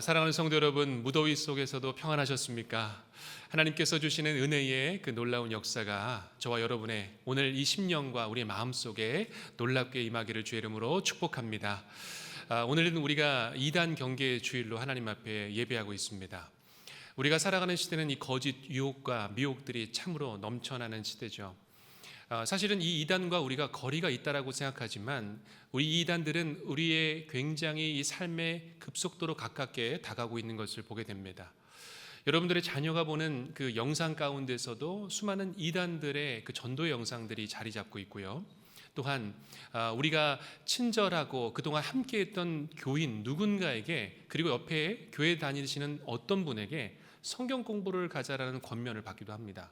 사랑하는 성도 여러분, 무더위 속에서도 평안하셨습니까? 하나님께서 주시는 은혜의 그 놀라운 역사가 저와 여러분의 오늘 이 심령과 우리의 마음속에 놀랍게 임하기를 주의 이름으로 축복합니다. 오늘은 우리가 이단 경계의 주일로 하나님 앞에 예배하고 있습니다. 우리가 살아가는 시대는 이 거짓 유혹과 미혹들이 참으로 넘쳐나는 시대죠. 사실은 이 이단과 우리가 거리가 있다라고 생각하지만 우리 이단들은 우리의 굉장히 이 삶에 급속도로 가깝게 다가오고 있는 것을 보게 됩니다. 여러분들의 자녀가 보는 그 영상 가운데서도 수많은 이단들의 그 전도의 영상들이 자리 잡고 있고요. 또한 우리가 친절하고 그동안 함께했던 교인 누군가에게, 그리고 옆에 교회 다니시는 어떤 분에게 성경 공부를 가자라는 권면을 받기도 합니다.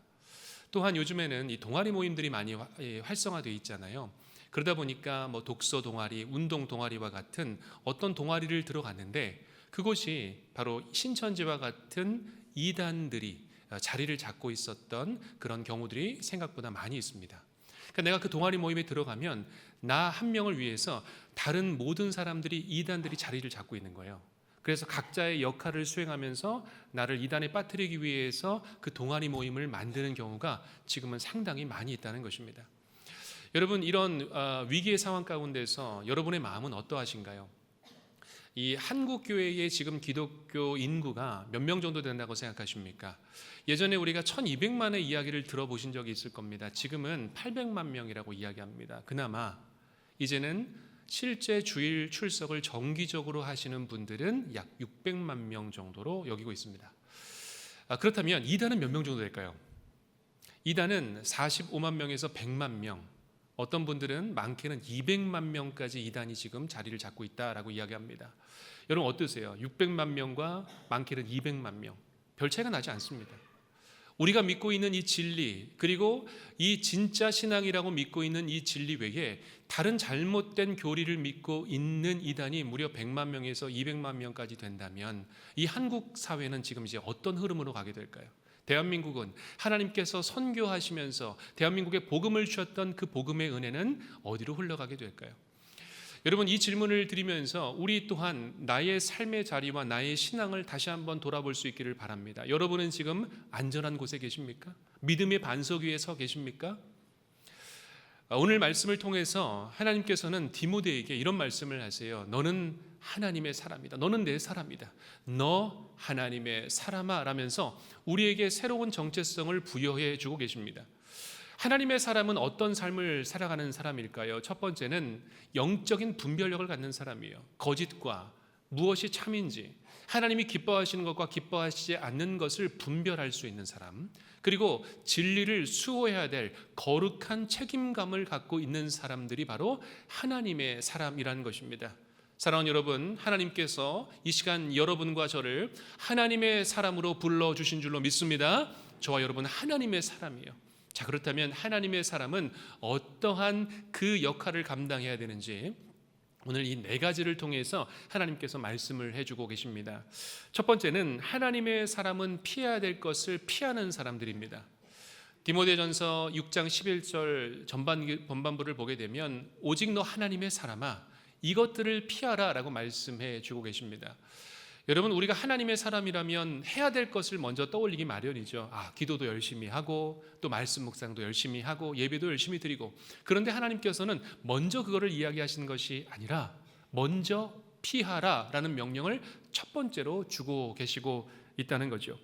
또한 요즘에는 이 동아리 모임들이 많이 활성화되어 있잖아요. 그러다 보니까 뭐 독서 동아리, 운동 동아리와 같은 어떤 동아리를 들어갔는데 그곳이 바로 신천지와 같은 이단들이 자리를 잡고 있었던 그런 경우들이 생각보다 많이 있습니다. 그러니까 내가 그 동아리 모임에 들어가면 나 한 명을 위해서 다른 모든 사람들이, 이단들이 자리를 잡고 있는 거예요. 그래서 각자의 역할을 수행하면서 나를 이단에 빠뜨리기 위해서 그 동아리 모임을 만드는 경우가 지금은 상당히 많이 있다는 것입니다. 여러분, 이런 위기의 상황 가운데서 여러분의 마음은 어떠하신가요? 이 한국 교회의 지금 기독교 인구가 몇 명 정도 된다고 생각하십니까? 예전에 우리가 1200만의 이야기를 들어보신 적이 있을 겁니다. 지금은 800만 명이라고 이야기합니다. 그나마 이제는 실제 주일 출석을 정기적으로 하시는 분들은 약 600만 명 정도로 여기고 있습니다. 그렇다면 이단은 몇 명 정도 될까요? 이단은 45만 명에서 100만 명, 어떤 분들은 많게는 200만 명까지 이단이 지금 자리를 잡고 있다라고 이야기합니다. 여러분 어떠세요? 600만 명과 많게는 200만 명, 별 차이가 나지 않습니다. 우리가 믿고 있는 이 진리, 그리고 이 진짜 신앙이라고 믿고 있는 이 진리 외에 다른 잘못된 교리를 믿고 있는 이단이 무려 100만 명에서 200만 명까지 된다면 이 한국 사회는 지금 이제 어떤 흐름으로 가게 될까요? 대한민국은 하나님께서 선교하시면서 대한민국에 복음을 주셨던 그 복음의 은혜는 어디로 흘러가게 될까요? 여러분, 이 질문을 드리면서 우리 또한 나의 삶의 자리와 나의 신앙을 다시 한번 돌아볼 수 있기를 바랍니다. 여러분은 지금 안전한 곳에 계십니까? 믿음의 반석 위에 서 계십니까? 오늘 말씀을 통해서 하나님께서는 디모데에게 이런 말씀을 하세요. 너는 하나님의 사람이다. 너는 내 사람이다. 너 하나님의 사람아 라면서 우리에게 새로운 정체성을 부여해 주고 계십니다. 하나님의 사람은 어떤 삶을 살아가는 사람일까요? 첫 번째는 영적인 분별력을 갖는 사람이에요. 거짓과 무엇이 참인지, 하나님이 기뻐하시는 것과 기뻐하시지 않는 것을 분별할 수 있는 사람, 그리고 진리를 수호해야 될 거룩한 책임감을 갖고 있는 사람들이 바로 하나님의 사람이라는 것입니다. 사랑하는 여러분, 하나님께서 이 시간 여러분과 저를 하나님의 사람으로 불러주신 줄로 믿습니다. 저와 여러분은 하나님의 사람이에요. 자, 그렇다면 하나님의 사람은 어떠한 그 역할을 감당해야 되는지 오늘 이 네 가지를 통해서 하나님께서 말씀을 해주고 계십니다. 첫 번째는 하나님의 사람은 피해야 될 것을 피하는 사람들입니다. 디모데전서 6장 11절 전반부를 보게 되면 오직 너 하나님의 사람아 이것들을 피하라 라고 말씀해 주고 계십니다. 여러분, 우리가 하나님의 사람이라면 해야 될 것을 먼저 떠올리기 마련이죠. 기도도 열심히 하고 또 말씀 묵상도 열심히 하고 예배도 열심히 드리고, 그런데 하나님께서는 먼저 그거를 이야기하시는 것이 아니라 먼저 피하라 라는 명령을 첫 번째로 주고 계시고 있다는 거죠.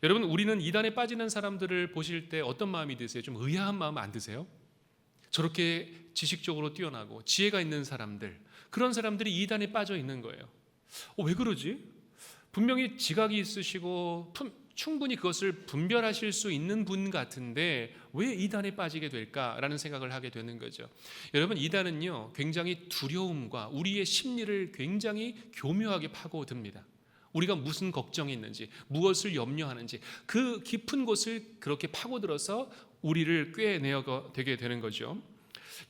여러분, 우리는 이단에 빠지는 사람들을 보실 때 어떤 마음이 드세요? 좀 의아한 마음 안 드세요? 저렇게 지식적으로 뛰어나고 지혜가 있는 사람들, 그런 사람들이 이단에 빠져 있는 거예요. 왜 그러지? 분명히 지각이 있으시고 충분히 그것을 분별하실 수 있는 분 같은데 왜 이단에 빠지게 될까라는 생각을 하게 되는 거죠. 여러분, 이단은요 굉장히 두려움과 우리의 심리를 굉장히 교묘하게 파고듭니다. 우리가 무슨 걱정이 있는지, 무엇을 염려하는지 그 깊은 곳을 그렇게 파고들어서 우리를 꿰내어 되게 되는 거죠.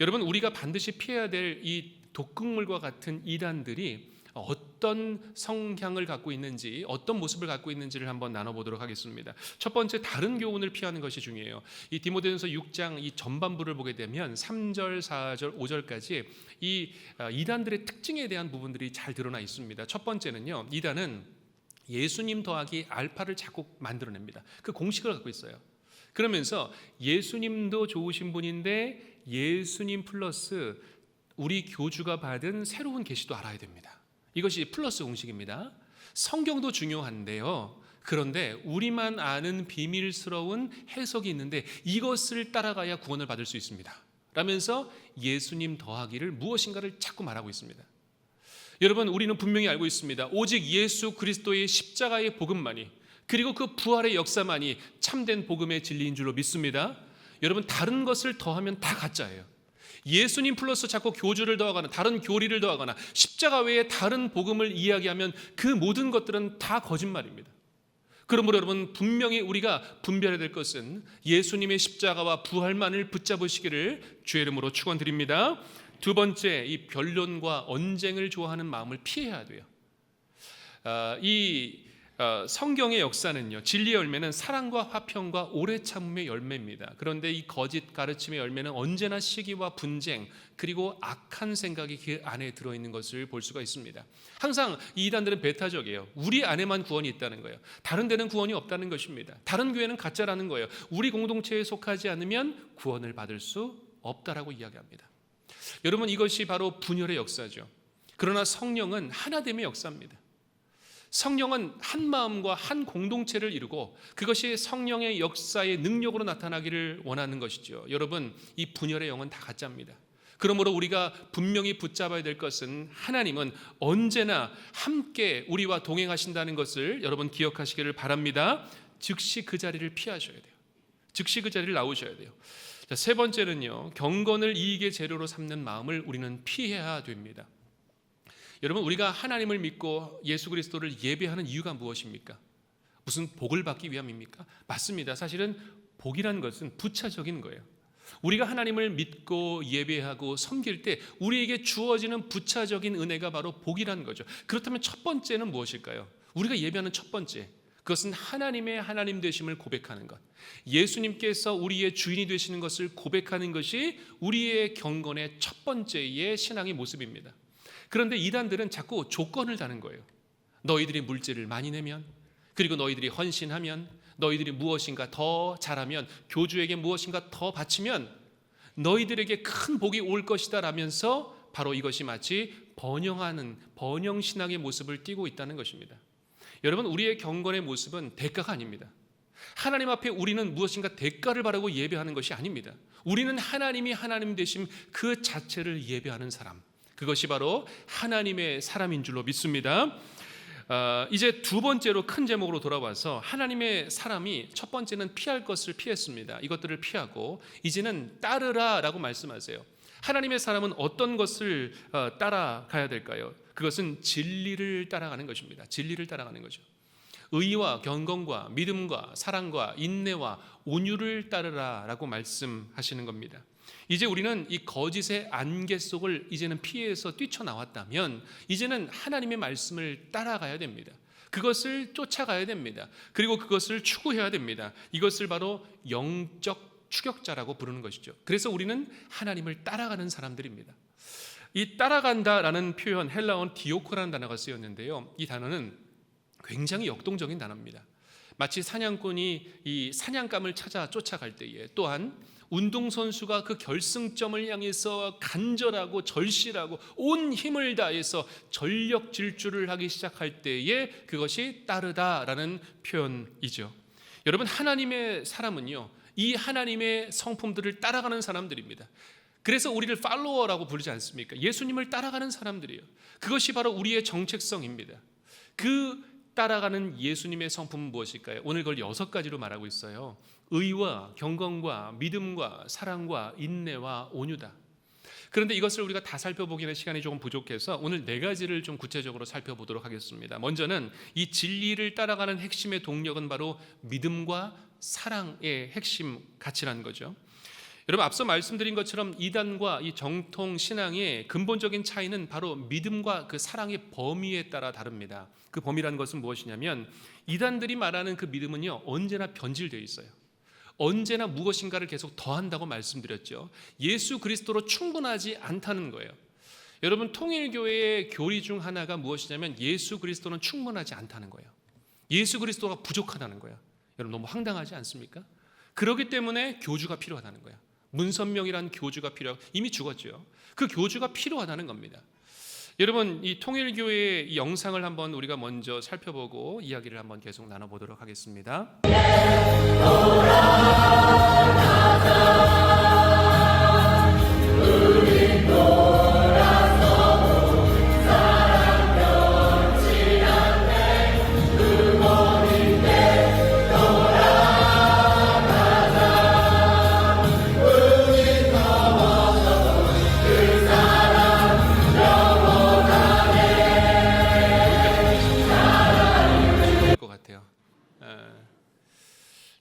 여러분, 우리가 반드시 피해야 될 이 독극물과 같은 이단들이 어떤 성향을 갖고 있는지, 어떤 모습을 갖고 있는지를 한번 나눠보도록 하겠습니다. 첫 번째, 다른 교훈을 피하는 것이 중요해요. 이 디모데전서 6장 이 전반부를 보게 되면 3절, 4절, 5절까지 이 이단들의 특징에 대한 부분들이 잘 드러나 있습니다. 첫 번째는요, 이단은 예수님 더하기 알파를 자꾸 만들어냅니다. 그 공식을 갖고 있어요. 그러면서 예수님도 좋으신 분인데 예수님 플러스 우리 교주가 받은 새로운 계시도 알아야 됩니다. 이것이 플러스 공식입니다. 성경도 중요한데요, 그런데 우리만 아는 비밀스러운 해석이 있는데 이것을 따라가야 구원을 받을 수 있습니다 라면서 예수님 더하기를 무엇인가를 자꾸 말하고 있습니다. 여러분, 우리는 분명히 알고 있습니다. 오직 예수 그리스도의 십자가의 복음만이, 그리고 그 부활의 역사만이 참된 복음의 진리인 줄로 믿습니다. 여러분, 다른 것을 더하면 다 가짜예요. 예수님 플러스 자꾸 교주를 더하거나 다른 교리를 더하거나 십자가 외에 다른 복음을 이야기하면 그 모든 것들은 다 거짓말입니다. 그러므로 여러분, 분명히 우리가 분별해야 될 것은 예수님의 십자가와 부활만을 붙잡으시기를 주의 이름으로 축원드립니다. 두 번째, 이 변론과 언쟁을 좋아하는 마음을 피해야 돼요. 성경의 역사는요, 진리의 열매는 사랑과 화평과 오래 참음의 열매입니다. 그런데 이 거짓 가르침의 열매는 언제나 시기와 분쟁, 그리고 악한 생각이 그 안에 들어있는 것을 볼 수가 있습니다. 항상 이 이단들은 배타적이에요. 우리 안에만 구원이 있다는 거예요. 다른 데는 구원이 없다는 것입니다. 다른 교회는 가짜라는 거예요. 우리 공동체에 속하지 않으면 구원을 받을 수 없다라고 이야기합니다. 여러분, 이것이 바로 분열의 역사죠. 그러나 성령은 하나됨의 역사입니다. 성령은 한 마음과 한 공동체를 이루고 그것이 성령의 역사의 능력으로 나타나기를 원하는 것이죠. 여러분, 이 분열의 영은 다 가짜입니다. 그러므로 우리가 분명히 붙잡아야 될 것은 하나님은 언제나 함께 우리와 동행하신다는 것을 여러분 기억하시기를 바랍니다. 즉시 그 자리를 피하셔야 돼요. 즉시 그 자리를 나오셔야 돼요. 자, 세 번째는요, 경건을 이익의 재료로 삼는 마음을 우리는 피해야 됩니다. 여러분, 우리가 하나님을 믿고 예수 그리스도를 예배하는 이유가 무엇입니까? 무슨 복을 받기 위함입니까? 맞습니다. 사실은 복이라는 것은 부차적인 거예요. 우리가 하나님을 믿고 예배하고 섬길 때 우리에게 주어지는 부차적인 은혜가 바로 복이라는 거죠. 그렇다면 첫 번째는 무엇일까요? 우리가 예배하는 첫 번째, 그것은 하나님의 하나님 되심을 고백하는 것, 예수님께서 우리의 주인이 되시는 것을 고백하는 것이 우리의 경건의 첫 번째의 신앙의 모습입니다. 그런데 이단들은 자꾸 조건을 다는 거예요. 너희들이 물질을 많이 내면, 그리고 너희들이 헌신하면, 너희들이 무엇인가 더 잘하면, 교주에게 무엇인가 더 바치면 너희들에게 큰 복이 올 것이다 라면서 바로 이것이 마치 번영신앙의 모습을 띠고 있다는 것입니다. 여러분, 우리의 경건의 모습은 대가가 아닙니다. 하나님 앞에 우리는 무엇인가 대가를 바라고 예배하는 것이 아닙니다. 우리는 하나님이 하나님 되심 그 자체를 예배하는 사람, 그것이 바로 하나님의 사람인 줄로 믿습니다. 이제 두 번째로 큰 제목으로 돌아와서 하나님의 사람이 첫 번째는 피할 것을 피했습니다. 이것들을 피하고 이제는 따르라라고 말씀하세요. 하나님의 사람은 어떤 것을 따라가야 될까요? 그것은 진리를 따라가는 것입니다. 진리를 따라가는 거죠. 의와 경건과 믿음과 사랑과 인내와 온유를 따르라라고 말씀하시는 겁니다. 이제 우리는 이 거짓의 안개 속을 이제는 피해서 뛰쳐나왔다면 이제는 하나님의 말씀을 따라가야 됩니다. 그것을 쫓아가야 됩니다. 그리고 그것을 추구해야 됩니다. 이것을 바로 영적 추격자라고 부르는 것이죠. 그래서 우리는 하나님을 따라가는 사람들입니다. 이 따라간다라는 표현, 헬라어는 디오코라는 단어가 쓰였는데요, 이 단어는 굉장히 역동적인 단어입니다. 마치 사냥꾼이 이 사냥감을 찾아 쫓아갈 때에, 또한 운동선수가 그 결승점을 향해서 간절하고 절실하고 온 힘을 다해서 전력 질주를 하기 시작할 때에 그것이 따르다라는 표현이죠. 여러분, 하나님의 사람은요, 이 하나님의 성품들을 따라가는 사람들입니다. 그래서 우리를 팔로워라고 부르지 않습니까? 예수님을 따라가는 사람들이에요. 그것이 바로 우리의 정체성입니다. 그 따라가는 예수님의 성품은 무엇일까요? 오늘 그걸 6가지로 말하고 있어요. 의와 경건과 믿음과 사랑과 인내와 온유다. 그런데 이것을 우리가 다 살펴보기에는 시간이 조금 부족해서 오늘 4가지를 좀 구체적으로 살펴보도록 하겠습니다. 먼저는 이 진리를 따라가는 핵심의 동력은 바로 믿음과 사랑의 핵심 가치라는 거죠. 여러분, 앞서 말씀드린 것처럼 이단과 이 정통 신앙의 근본적인 차이는 바로 믿음과 그 사랑의 범위에 따라 다릅니다. 그 범위라는 것은 무엇이냐면, 이단들이 말하는 그 믿음은요, 언제나 변질되어 있어요. 언제나 무엇인가를 계속 더한다고 말씀드렸죠. 예수 그리스도로 충분하지 않다는 거예요. 여러분, 통일교회의 교리 중 하나가 무엇이냐면 예수 그리스도는 충분하지 않다는 거예요. 예수 그리스도가 부족하다는 거예요. 여러분, 너무 황당하지 않습니까? 그렇기 때문에 교주가 필요하다는 거예요. 문선명이라는 교주가 필요하고, 이미 죽었죠. 그 교주가 필요하다는 겁니다. 여러분, 이 통일교회의 이 영상을 한번 우리가 먼저 살펴보고 이야기를 한번 계속 나눠보도록 하겠습니다.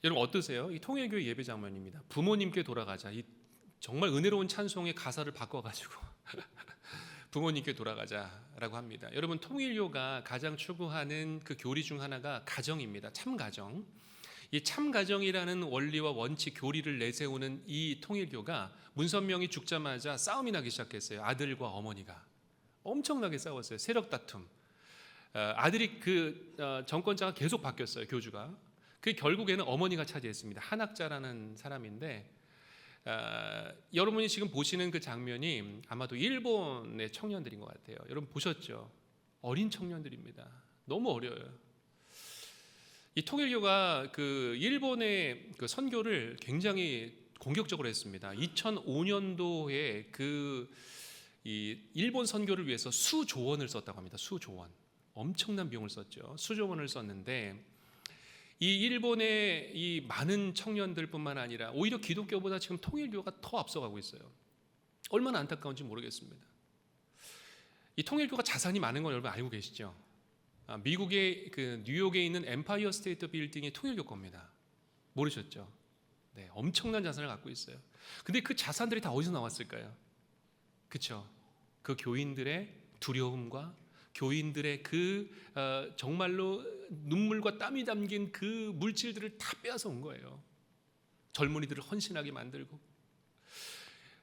여러분, 어떠세요? 이 통일교회 예배 장면입니다. 부모님께 돌아가자. 이 정말 은혜로운 찬송의 가사를 바꿔가지고 부모님께 돌아가자라고 합니다. 여러분, 통일교가 가장 추구하는 그 교리 중 하나가 가정입니다. 참가정. 이 참가정이라는 원리와 원칙, 교리를 내세우는 이 통일교가 문선명이 죽자마자 싸움이 나기 시작했어요. 아들과 어머니가 엄청나게 싸웠어요. 세력 다툼. 아들이 정권자가 계속 바뀌었어요. 교주가. 그 결국에는 어머니가 차지했습니다. 한학자라는 사람인데, 여러분이 지금 보시는 그 장면이 아마도 일본의 청년들인 것 같아요. 여러분 보셨죠? 어린 청년들입니다. 너무 어려요. 이 통일교가 그 일본의 그 선교를 굉장히 공격적으로 했습니다. 2005년도에 이 일본 선교를 위해서 수조 원을 썼다고 합니다. 수조 원. 엄청난 비용을 썼죠. 수조 원을 썼는데, 이 일본의 이 많은 청년들뿐만 아니라 오히려 기독교보다 지금 통일교가 더 앞서가고 있어요. 얼마나 안타까운지 모르겠습니다. 이 통일교가 자산이 많은 건 여러분 알고 계시죠? 미국의 그 뉴욕에 있는 엠파이어 스테이트 빌딩이 통일교 겁니다. 모르셨죠? 네, 엄청난 자산을 갖고 있어요. 근데 그 자산들이 다 어디서 나왔을까요? 그렇죠? 그 교인들의 두려움과 교인들의 정말로 눈물과 땀이 담긴 그 물질들을 다 빼앗아 온 거예요. 젊은이들을 헌신하게 만들고.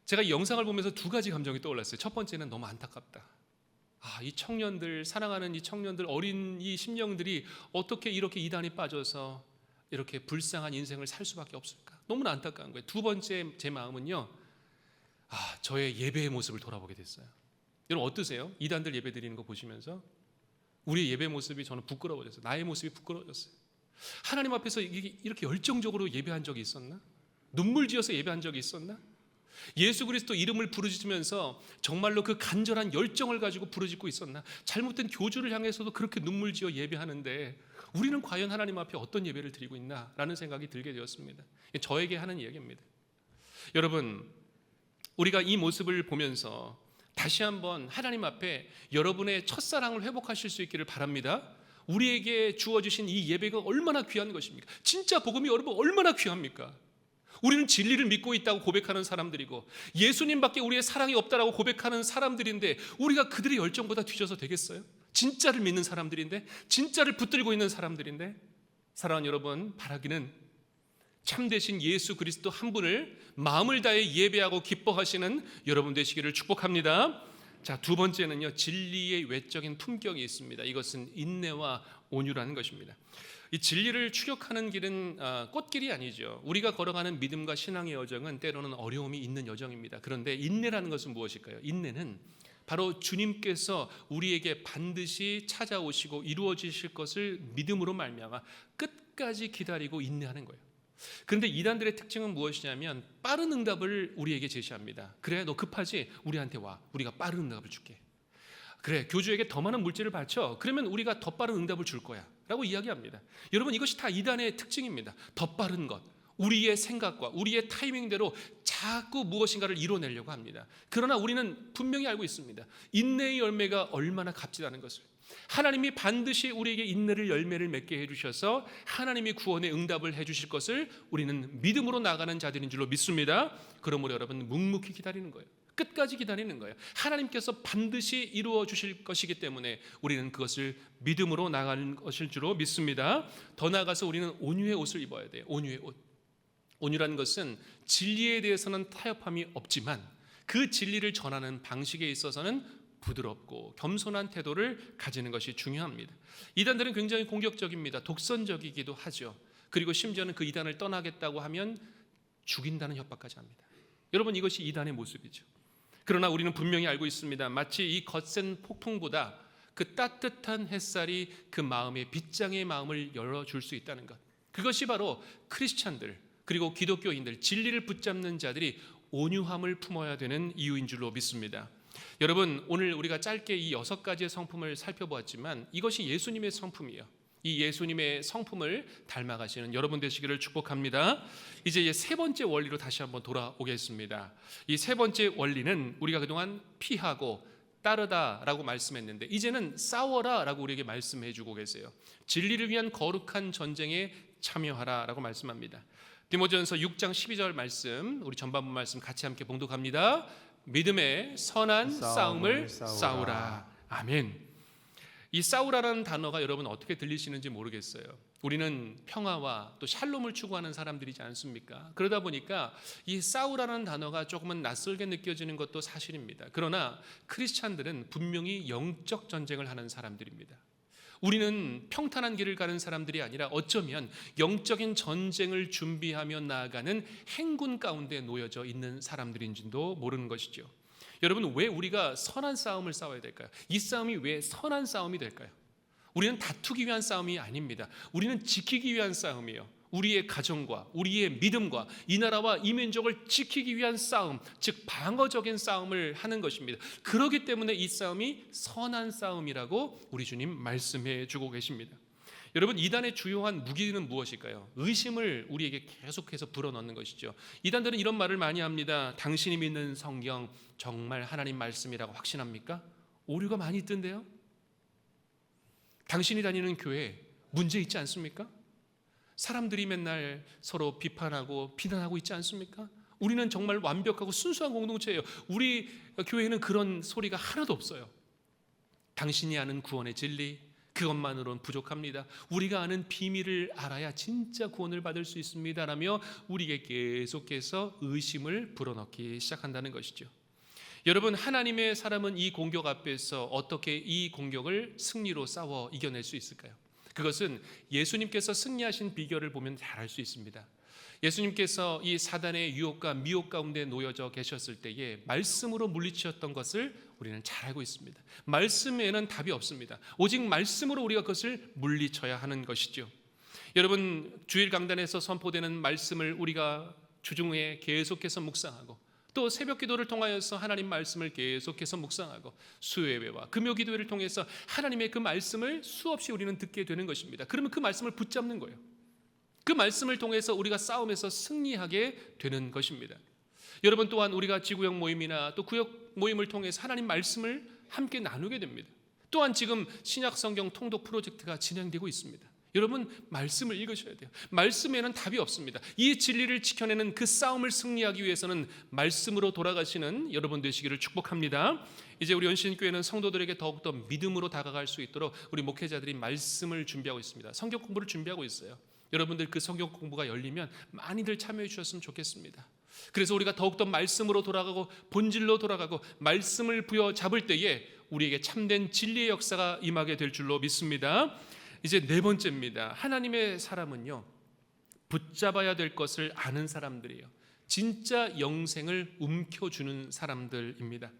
제가 이 영상을 보면서 두 가지 감정이 떠올랐어요. 첫 번째는 너무 안타깝다. 이 청년들, 사랑하는 이 청년들, 어린 이 심령들이 어떻게 이렇게 이단에 빠져서 이렇게 불쌍한 인생을 살 수밖에 없을까? 너무나 안타까운 거예요. 두 번째 제 마음은요, 저의 예배의 모습을 돌아보게 됐어요. 여러분 어떠세요? 이단들 예배 드리는 거 보시면서 우리의 예배 모습이 저는 부끄러워졌어요. 나의 모습이 부끄러워졌어요. 하나님 앞에서 이렇게 열정적으로 예배한 적이 있었나? 눈물 지어서 예배한 적이 있었나? 예수 그리스도 이름을 부르짖으면서 정말로 그 간절한 열정을 가지고 부르짖고 있었나? 잘못된 교주를 향해서도 그렇게 눈물 지어 예배하는데 우리는 과연 하나님 앞에 어떤 예배를 드리고 있나? 라는 생각이 들게 되었습니다. 저에게 하는 이야기입니다. 여러분, 우리가 이 모습을 보면서 다시 한번 하나님 앞에 여러분의 첫사랑을 회복하실 수 있기를 바랍니다. 우리에게 주어주신 이 예배가 얼마나 귀한 것입니까? 진짜 복음이 여러분 얼마나 귀합니까? 우리는 진리를 믿고 있다고 고백하는 사람들이고 예수님밖에 우리의 사랑이 없다라고 고백하는 사람들인데 우리가 그들의 열정보다 뒤져서 되겠어요? 진짜를 믿는 사람들인데, 진짜를 붙들고 있는 사람들인데, 사랑하는 여러분, 바라기는 참되신 예수 그리스도 한 분을 마음을 다해 예배하고 기뻐하시는 여러분 되시기를 축복합니다. 자, 두 번째는요, 진리의 외적인 품격이 있습니다. 이것은 인내와 온유라는 것입니다. 이 진리를 추격하는 길은 꽃길이 아니죠. 우리가 걸어가는 믿음과 신앙의 여정은 때로는 어려움이 있는 여정입니다. 그런데 인내라는 것은 무엇일까요? 인내는 바로 주님께서 우리에게 반드시 찾아오시고 이루어지실 것을 믿음으로 말미암아 끝까지 기다리고 인내하는 거예요. 그런데 이단들의 특징은 무엇이냐면 빠른 응답을 우리에게 제시합니다. 그래, 너 급하지? 우리한테 와. 우리가 빠른 응답을 줄게. 그래, 교주에게 더 많은 물질을 바쳐. 그러면 우리가 더 빠른 응답을 줄 거야. 라고 이야기합니다. 여러분, 이것이 다 이단의 특징입니다. 더 빠른 것, 우리의 생각과 우리의 타이밍대로 자꾸 무엇인가를 이뤄내려고 합니다. 그러나 우리는 분명히 알고 있습니다. 인내의 열매가 얼마나 값지다는 것을. 하나님이 반드시 우리에게 인내를 열매를 맺게 해주셔서 하나님이 구원의 응답을 해주실 것을 우리는 믿음으로 나가는 자들인 줄로 믿습니다. 그러므로 여러분 묵묵히 기다리는 거예요. 끝까지 기다리는 거예요. 하나님께서 반드시 이루어 주실 것이기 때문에 우리는 그것을 믿음으로 나가는 것일 줄로 믿습니다. 더 나아가서 우리는 온유의 옷을 입어야 돼요. 온유의 옷. 온유라는 것은 진리에 대해서는 타협함이 없지만 그 진리를 전하는 방식에 있어서는 부드럽고 겸손한 태도를 가지는 것이 중요합니다. 이단들은 굉장히 공격적입니다. 독선적이기도 하죠. 그리고 심지어는 그 이단을 떠나겠다고 하면 죽인다는 협박까지 합니다. 여러분 이것이 이단의 모습이죠. 그러나 우리는 분명히 알고 있습니다. 마치 이 거센 폭풍보다 그 따뜻한 햇살이 그 마음의 빗장의 마음을 열어줄 수 있다는 것. 그것이 바로 크리스찬들 그리고 기독교인들 진리를 붙잡는 자들이 온유함을 품어야 되는 이유인 줄로 믿습니다. 여러분 오늘 우리가 짧게 이 6가지의 성품을 살펴보았지만 이것이 예수님의 성품이에요. 이 예수님의 성품을 닮아가시는 여러분 되시기를 축복합니다. 이제 세 번째 원리로 다시 한번 돌아오겠습니다. 이 세 번째 원리는 우리가 그동안 피하고 따르다라고 말씀했는데 이제는 싸워라라고 우리에게 말씀해주고 계세요. 진리를 위한 거룩한 전쟁에 참여하라라고 말씀합니다. 디모데전서 6장 12절 말씀 우리 전반부 말씀 같이 함께 봉독합니다. 믿음의 선한 싸움을 싸우라. 아멘. 이 싸우라라는 단어가 여러분 어떻게 들리시는지 모르겠어요. 우리는 평화와 또 샬롬을 추구하는 사람들이지 않습니까? 그러다 보니까 이 싸우라는 단어가 조금은 낯설게 느껴지는 것도 사실입니다. 그러나 크리스찬들은 분명히 영적 전쟁을 하는 사람들입니다. 우리는 평탄한 길을 가는 사람들이 아니라 어쩌면 영적인 전쟁을 준비하며 나아가는 행군 가운데 놓여져 있는 사람들인지도 모르는 것이죠. 여러분 왜 우리가 선한 싸움을 싸워야 될까요? 이 싸움이 왜 선한 싸움이 될까요? 우리는 다투기 위한 싸움이 아닙니다. 우리는 지키기 위한 싸움이에요. 우리의 가정과 우리의 믿음과 이 나라와 이 민족을 지키기 위한 싸움, 즉 방어적인 싸움을 하는 것입니다. 그렇기 때문에 이 싸움이 선한 싸움이라고 우리 주님 말씀해 주고 계십니다. 여러분 이단의 주요한 무기는 무엇일까요? 의심을 우리에게 계속해서 불어넣는 것이죠. 이단들은 이런 말을 많이 합니다. 당신이 믿는 성경 정말 하나님 말씀이라고 확신합니까? 오류가 많이 있던데요. 당신이 다니는 교회 문제 있지 않습니까? 사람들이 맨날 서로 비판하고 비난하고 있지 않습니까? 우리는 정말 완벽하고 순수한 공동체예요. 우리 교회는 그런 소리가 하나도 없어요. 당신이 아는 구원의 진리 그것만으로는 부족합니다. 우리가 아는 비밀을 알아야 진짜 구원을 받을 수 있습니다라며 우리에게 계속해서 의심을 불어넣기 시작한다는 것이죠. 여러분 하나님의 사람은 이 공격 앞에서 어떻게 이 공격을 승리로 싸워 이겨낼 수 있을까요? 그것은 예수님께서 승리하신 비결을 보면 잘 알 수 있습니다. 예수님께서 이 사단의 유혹과 미혹 가운데 놓여져 계셨을 때에 말씀으로 물리치셨던 것을 우리는 잘 알고 있습니다. 말씀에는 답이 없습니다. 오직 말씀으로 우리가 그것을 물리쳐야 하는 것이죠. 여러분 주일 강단에서 선포되는 말씀을 우리가 주중에 계속해서 묵상하고 또 새벽 기도를 통하여서 하나님 말씀을 계속해서 묵상하고 수요예배와 금요 기도회를 통해서 하나님의 그 말씀을 수없이 우리는 듣게 되는 것입니다. 그러면 그 말씀을 붙잡는 거예요. 그 말씀을 통해서 우리가 싸움에서 승리하게 되는 것입니다. 여러분 또한 우리가 지구형 모임이나 또 구역 모임을 통해서 하나님 말씀을 함께 나누게 됩니다. 또한 지금 신약 성경 통독 프로젝트가 진행되고 있습니다. 여러분 말씀을 읽으셔야 돼요. 말씀에는 답이 없습니다. 이 진리를 지켜내는 그 싸움을 승리하기 위해서는 말씀으로 돌아가시는 여러분 되시기를 축복합니다. 이제 우리 연신교회는 성도들에게 더욱더 믿음으로 다가갈 수 있도록 우리 목회자들이 말씀을 준비하고 있습니다. 성경 공부를 준비하고 있어요. 여러분들 그 성경 공부가 열리면 많이들 참여해 주셨으면 좋겠습니다. 그래서 우리가 더욱더 말씀으로 돌아가고 본질로 돌아가고 말씀을 부여잡을 때에 우리에게 참된 진리의 역사가 임하게 될 줄로 믿습니다. 이제 네 번째입니다. 하나님의 사람은요 붙잡아야 될 것을 아는 사람들이에요. 진짜 영생을 움켜주는 사람들입니다.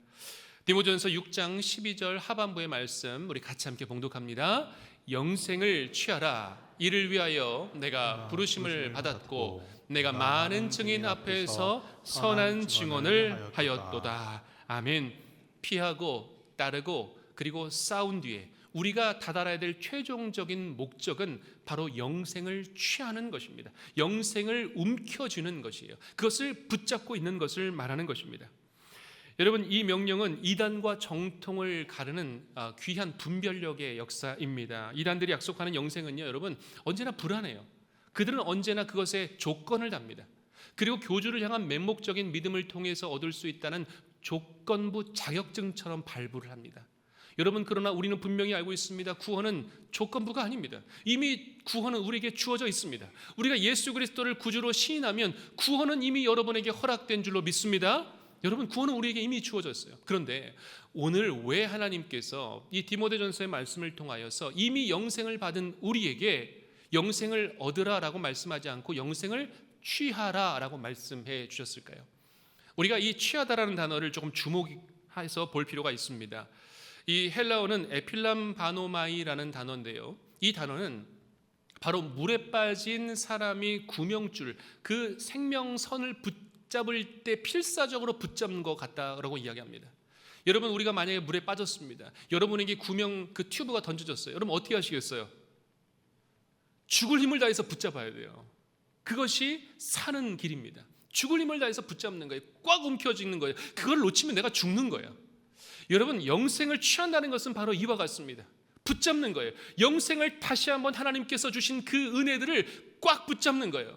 디모데전서 6장 12절 하반부의 말씀 우리 같이 함께 봉독합니다. 영생을 취하라. 이를 위하여 내가 부르심을 받았고 내가 많은 증인 앞에서 선한 증언을 하였도다. 아멘. 피하고 따르고 그리고 싸운 뒤에 우리가 다다라야 될 최종적인 목적은 바로 영생을 취하는 것입니다. 영생을 움켜쥐는 것이에요. 그것을 붙잡고 있는 것을 말하는 것입니다. 여러분, 이 명령은 이단과 정통을 가르는 귀한 분별력의 역사입니다. 이단들이 약속하는 영생은요, 여러분, 언제나 불안해요. 그들은 언제나 그것에 조건을 답니다. 그리고 교주를 향한 맹목적인 믿음을 통해서 얻을 수 있다는 조건부 자격증처럼 발부를 합니다. 여러분, 그러나 우리는 분명히 알고 있습니다. 구원은 조건부가 아닙니다. 이미 구원은 우리에게 주어져 있습니다. 우리가 예수 그리스도를 구주로 시인하면 구원은 이미 여러분에게 허락된 줄로 믿습니다. 여러분, 구원은 우리에게 이미 주어졌어요. 그런데 오늘 왜 하나님께서 이 디모데전서의 말씀을 통하여서 이미 영생을 받은 우리에게 영생을 얻으라라고 말씀하지 않고 영생을 취하라라고 말씀해 주셨을까요? 우리가 이 취하다라는 단어를 조금 주목해서 볼 필요가 있습니다. 이 헬라어는 에필람바노마이라는 단어인데요, 이 단어는 바로 물에 빠진 사람이 구명줄, 그 생명선을 붙잡을 때 필사적으로 붙잡는 것 같다라고 이야기합니다. 여러분, 우리가 만약에 물에 빠졌습니다. 여러분에게 구명 그 튜브가 던져졌어요. 여러분 어떻게 하시겠어요? 죽을 힘을 다해서 붙잡아야 돼요. 그것이 사는 길입니다. 죽을 힘을 다해서 붙잡는 거예요. 꽉 움켜쥐는 거예요. 그걸 놓치면 내가 죽는 거예요. 여러분, 영생을 취한다는 것은 바로 이와 같습니다. 붙잡는 거예요. 영생을 다시 한번 하나님께서 주신 그 은혜들을 꽉 붙잡는 거예요.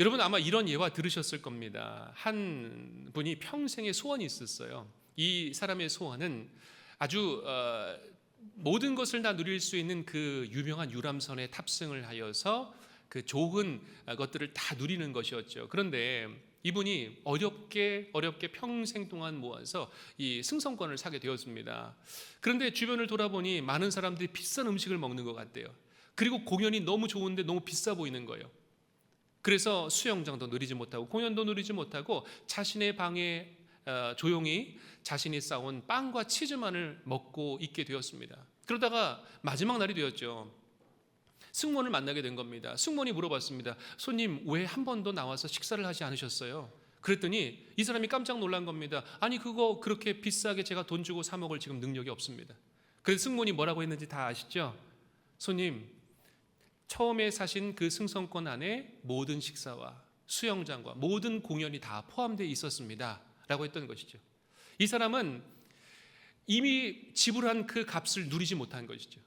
여러분, 아마 이런 예화 들으셨을 겁니다. 한 분이 평생의 소원이 있었어요. 이 사람의 소원은 아주 모든 것을 다 누릴 수 있는 그 유명한 유람선에 탑승을 하여서 그 좋은 것들을 다 누리는 것이었죠. 그런데 이분이 어렵게 평생 동안 모아서 이 승선권을 사게 되었습니다. 그런데 주변을 돌아보니 많은 사람들이 비싼 음식을 먹는 것 같대요. 그리고 공연이 너무 좋은데 너무 비싸 보이는 거예요. 그래서 수영장도 누리지 못하고 공연도 누리지 못하고 자신의 방에 조용히 자신이 싸온 빵과 치즈만을 먹고 있게 되었습니다. 그러다가 마지막 날이 되었죠. 승무원을 만나게 된 겁니다. 승무원이 물어봤습니다. 손님, 왜 한 번도 나와서 식사를 하지 않으셨어요? 그랬더니 이 사람이 깜짝 놀란 겁니다. 아니, 그거 그렇게 비싸게 제가 돈 주고 사 먹을 지금 능력이 없습니다. 그래서 승무원이 뭐라고 했는지 다 아시죠? 손님, 처음에 사신 그 승선권 안에 모든 식사와 수영장과 모든 공연이 다 포함되어 있었습니다 라고 했던 것이죠. 이 사람은 이미 지불한 그 값을 누리지 못한 것이죠.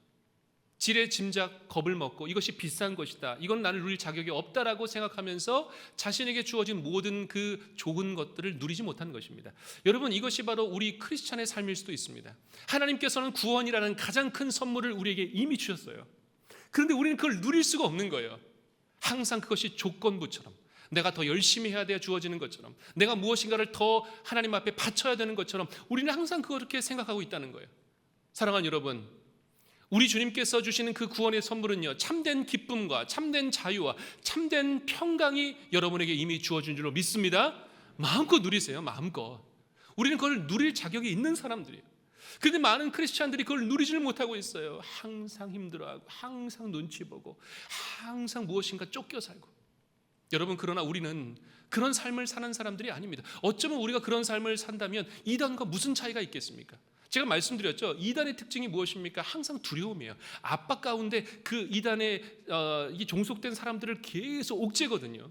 지레 짐작 겁을 먹고 이것이 비싼 것이다, 이건 나를 누릴 자격이 없다라고 생각하면서 자신에게 주어진 모든 그 좋은 것들을 누리지 못한 것입니다. 여러분, 이것이 바로 우리 크리스찬의 삶일 수도 있습니다. 하나님께서는 구원이라는 가장 큰 선물을 우리에게 이미 주셨어요. 그런데 우리는 그걸 누릴 수가 없는 거예요. 항상 그것이 조건부처럼, 내가 더 열심히 해야 돼 주어지는 것처럼, 내가 무엇인가를 더 하나님 앞에 바쳐야 되는 것처럼 우리는 항상 그렇게 생각하고 있다는 거예요. 사랑하는 여러분, 우리 주님께서 주시는 그 구원의 선물은요, 참된 기쁨과 참된 자유와 참된 평강이 여러분에게 이미 주어진 줄로 믿습니다. 마음껏 누리세요. 마음껏. 우리는 그걸 누릴 자격이 있는 사람들이에요. 그런데 많은 크리스찬들이 그걸 누리지를 못하고 있어요. 항상 힘들어하고 항상 눈치 보고 항상 무엇인가 쫓겨 살고. 여러분, 그러나 우리는 그런 삶을 사는 사람들이 아닙니다. 어쩌면 우리가 그런 삶을 산다면 이단과 무슨 차이가 있겠습니까? 제가 말씀드렸죠. 이단의 특징이 무엇입니까? 항상 두려움이에요. 압박 가운데 그 이단에 종속된 사람들을 계속 옥죄거든요.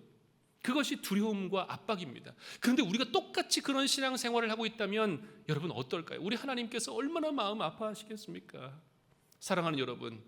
그것이 두려움과 압박입니다. 그런데 우리가 똑같이 그런 신앙생활을 하고 있다면 여러분 어떨까요? 우리 하나님께서 얼마나 마음 아파하시겠습니까? 사랑하는 여러분,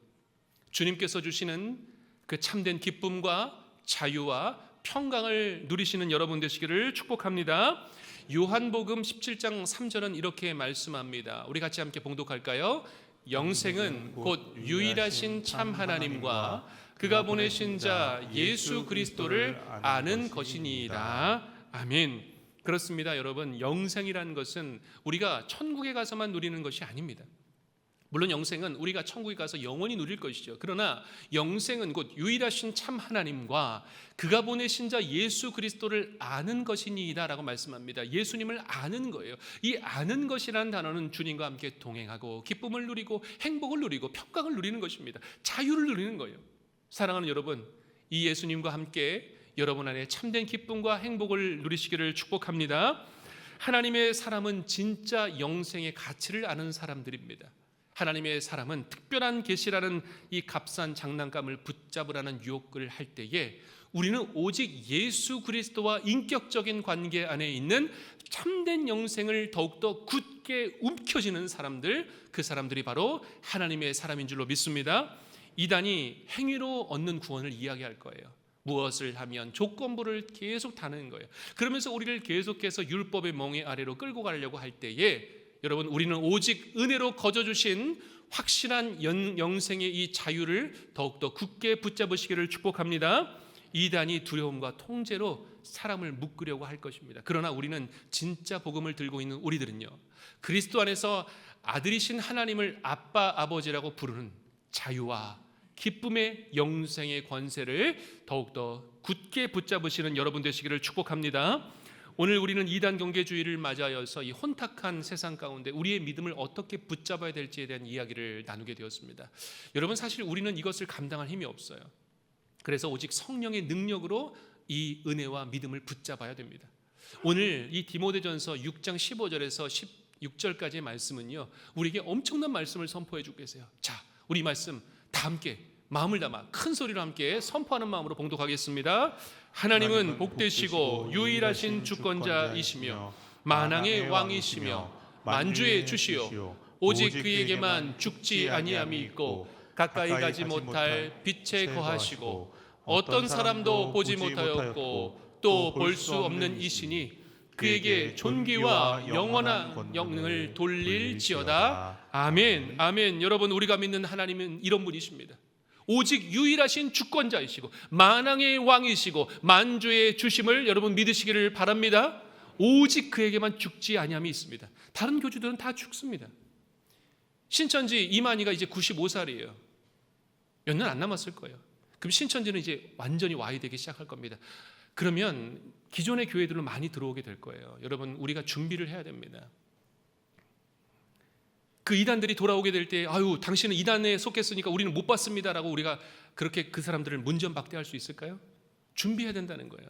주님께서 주시는 그 참된 기쁨과 자유와 평강을 누리시는 여러분 되시기를 축복합니다. 요한복음 17장 3절은 이렇게 말씀합니다. 우리 같이 함께 봉독할까요? 영생은 곧 유일하신 참 하나님과 그가 보내신 자 예수 그리스도를 아는 것이니이다. 아멘. 그렇습니다. 여러분, 영생이라는 것은 우리가 천국에 가서만 누리는 것이 아닙니다. 물론 영생은 우리가 천국에 가서 영원히 누릴 것이죠. 그러나 영생은 곧 유일하신 참 하나님과 그가 보내신 자 예수 그리스도를 아는 것이니이다 라고 말씀합니다. 예수님을 아는 거예요. 이 아는 것이라는 단어는 주님과 함께 동행하고 기쁨을 누리고 행복을 누리고 평강을 누리는 것입니다. 자유를 누리는 거예요. 사랑하는 여러분, 이 예수님과 함께 여러분 안에 참된 기쁨과 행복을 누리시기를 축복합니다. 하나님의 사람은 진짜 영생의 가치를 아는 사람들입니다. 하나님의 사람은 특별한 계시라는 이 값싼 장난감을 붙잡으라는 유혹을 할 때에 우리는 오직 예수 그리스도와 인격적인 관계 안에 있는 참된 영생을 더욱더 굳게 움켜쥐는 사람들, 그 사람들이 바로 하나님의 사람인 줄로 믿습니다. 이단이 행위로 얻는 구원을 이야기할 거예요. 무엇을 하면 조건부를 계속 다는 거예요. 그러면서 우리를 계속해서 율법의 멍에 아래로 끌고 가려고 할 때에 여러분, 우리는 오직 은혜로 거저주신 확실한 영생의 이 자유를 더욱더 굳게 붙잡으시기를 축복합니다. 이단이 두려움과 통제로 사람을 묶으려고 할 것입니다. 그러나 우리는 진짜 복음을 들고 있는 우리들은요, 그리스도 안에서 아들이신 하나님을 아빠 아버지라고 부르는 자유와 기쁨의 영생의 권세를 더욱더 굳게 붙잡으시는 여러분 되시기를 축복합니다. 오늘 우리는 이단 경계주의를 맞이하여서 이 혼탁한 세상 가운데 우리의 믿음을 어떻게 붙잡아야 될지에 대한 이야기를 나누게 되었습니다. 여러분, 사실 우리는 이것을 감당할 힘이 없어요. 그래서 오직 성령의 능력으로 이 은혜와 믿음을 붙잡아야 됩니다. 오늘 이 디모데전서 6장 15절에서 16절까지의 말씀은요, 우리에게 엄청난 말씀을 선포해 주고 계세요. 자, 우리 말씀 다 함께 마음을 담아 큰 소리로 함께 선포하는 마음으로 봉독하겠습니다. 하나님은 복되시고 유일하신 주권자이시며 만왕의 왕이시며 만주의 주시오. 오직 그에게만 죽지 아니함이 있고 가까이 가지 못할 빛에 거하시고 어떤 사람도 보지 못하였고 또 볼 수 없는 이시니 그에게 존귀와 영원한 영능을 돌릴지어다. 아멘. 아멘. 여러분, 우리가 믿는 하나님은 이런 분이십니다. 오직 유일하신 주권자이시고 만왕의 왕이시고 만주의 주심을 여러분 믿으시기를 바랍니다. 오직 그에게만 죽지 아니함이 있습니다. 다른 교주들은 다 죽습니다. 신천지 이만희가 이제 95살이에요. 몇 년 안 남았을 거예요. 그럼 신천지는 이제 완전히 와해되기 시작할 겁니다. 그러면 기존의 교회들로 많이 들어오게 될 거예요. 여러분, 우리가 준비를 해야 됩니다. 그 이단들이 돌아오게 될 때, 아유, 당신은 이단에 속했으니까 우리는 못 받습니다라고 우리가 그렇게 그 사람들을 문전박대할 수 있을까요? 준비해야 된다는 거예요.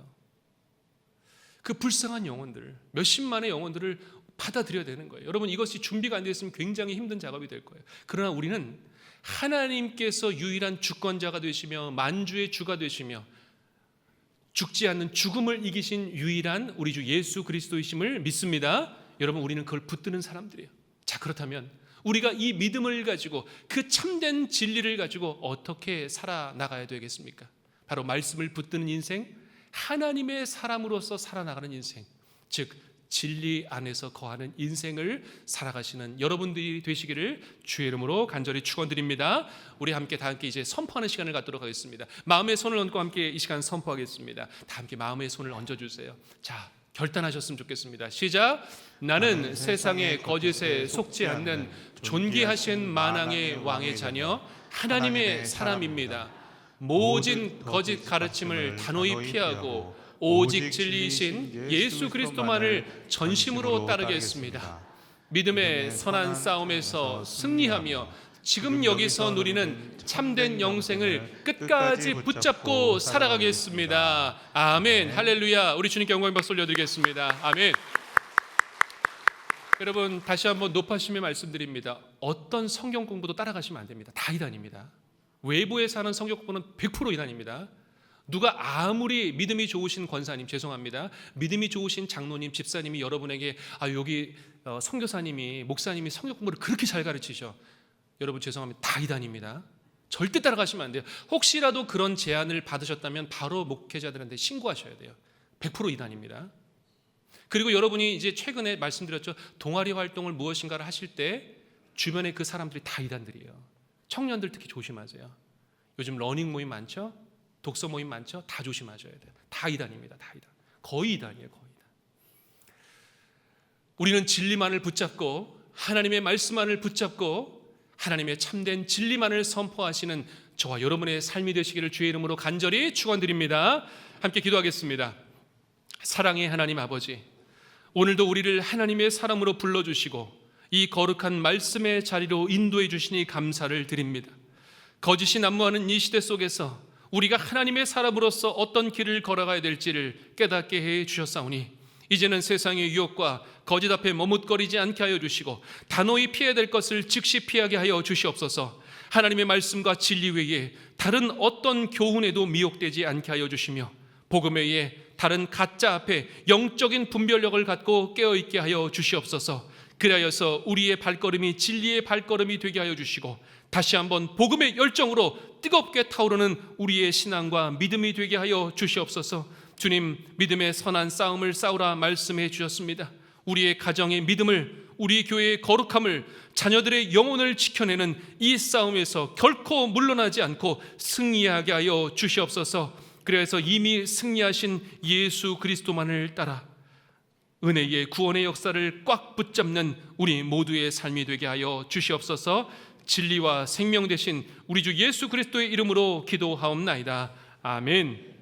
그 불쌍한 영혼들, 몇십만의 영혼들을 받아들여야 되는 거예요. 여러분, 이것이 준비가 안 되었으면 굉장히 힘든 작업이 될 거예요. 그러나 우리는 하나님께서 유일한 주권자가 되시며 만주의 주가 되시며 죽지 않는 죽음을 이기신 유일한 우리 주 예수 그리스도이심을 믿습니다. 여러분, 우리는 그걸 붙드는 사람들이에요. 자, 그렇다면 우리가 이 믿음을 가지고 그 참된 진리를 가지고 어떻게 살아나가야 되겠습니까? 바로 말씀을 붙드는 인생, 하나님의 사람으로서 살아나가는 인생, 즉 진리 안에서 거하는 인생을 살아가시는 여러분들이 되시기를 주의 이름으로 간절히 축원드립니다. 우리 함께 다 함께 이제 선포하는 시간을 갖도록 하겠습니다. 마음의 손을 얹고 함께 이 시간 선포하겠습니다. 다 함께 마음의 손을 얹어주세요. 자, 결단하셨으면 좋겠습니다. 시작. 나는 세상의 거짓에 속지 않는 존귀하신 만왕의 왕의 자녀 하나님의 사람입니다. 모진 거짓 가르침을 단호히 피하고 오직 진리이신 예수 그리스도만을 전심으로 따르겠습니다. 믿음의 선한 싸움에서 승리하며 지금 여기서 누리는 참된 영생을 끝까지 붙잡고 살아가겠습니다. 아멘. 할렐루야. 우리 주님께 영광의 박수 올려드리겠습니다. 아멘. 여러분, 다시 한번 높아심에 말씀드립니다. 어떤 성경 공부도 따라가시면 안 됩니다. 다 이단입니다. 외부에서 하는 성경 공부는 100% 이단입니다. 누가 아무리 믿음이 좋으신 권사님, 죄송합니다, 믿음이 좋으신 장로님, 집사님이 여러분에게 여기 선교사님이, 목사님이 성경 공부를 그렇게 잘 가르치셔, 여러분 죄송합니다, 다 이단입니다. 절대 따라가시면 안 돼요. 혹시라도 그런 제안을 받으셨다면 바로 목회자들한테 신고하셔야 돼요. 100% 이단입니다. 그리고 여러분이 이제 최근에 말씀드렸죠, 동아리 활동을 무엇인가를 하실 때 주변에 그 사람들이 다 이단들이에요. 청년들 특히 조심하세요. 요즘 러닝 모임 많죠? 독서 모임 많죠? 다 조심하셔야 돼요. 다 이단입니다. 다 이단. 거의 이단이에요. 거의 이단. 우리는 진리만을 붙잡고 하나님의 말씀만을 붙잡고 하나님의 참된 진리만을 선포하시는 저와 여러분의 삶이 되시기를 주의 이름으로 간절히 축원드립니다. 함께 기도하겠습니다. 사랑의 하나님 아버지, 오늘도 우리를 하나님의 사람으로 불러주시고 이 거룩한 말씀의 자리로 인도해 주시니 감사를 드립니다. 거짓이 난무하는 이 시대 속에서 우리가 하나님의 사람으로서 어떤 길을 걸어가야 될지를 깨닫게 해 주셨사오니 이제는 세상의 유혹과 거짓 앞에 머뭇거리지 않게 하여 주시고 단호히 피해야 될 것을 즉시 피하게 하여 주시옵소서. 하나님의 말씀과 진리 외에 다른 어떤 교훈에도 미혹되지 않게 하여 주시며 복음 외에 다른 가짜 앞에 영적인 분별력을 갖고 깨어있게 하여 주시옵소서. 그리하여서 우리의 발걸음이 진리의 발걸음이 되게 하여 주시고 다시 한번 복음의 열정으로 뜨겁게 타오르는 우리의 신앙과 믿음이 되게 하여 주시옵소서. 주님, 믿음의 선한 싸움을 싸우라 말씀해 주셨습니다. 우리의 가정의 믿음을, 우리 교회의 거룩함을, 자녀들의 영혼을 지켜내는 이 싸움에서 결코 물러나지 않고 승리하게 하여 주시옵소서. 그래서 이미 승리하신 예수 그리스도만을 따라 은혜의 구원의 역사를 꽉 붙잡는 우리 모두의 삶이 되게 하여 주시옵소서. 진리와 생명 되신 우리 주 예수 그리스도의 이름으로 기도하옵나이다. 아멘.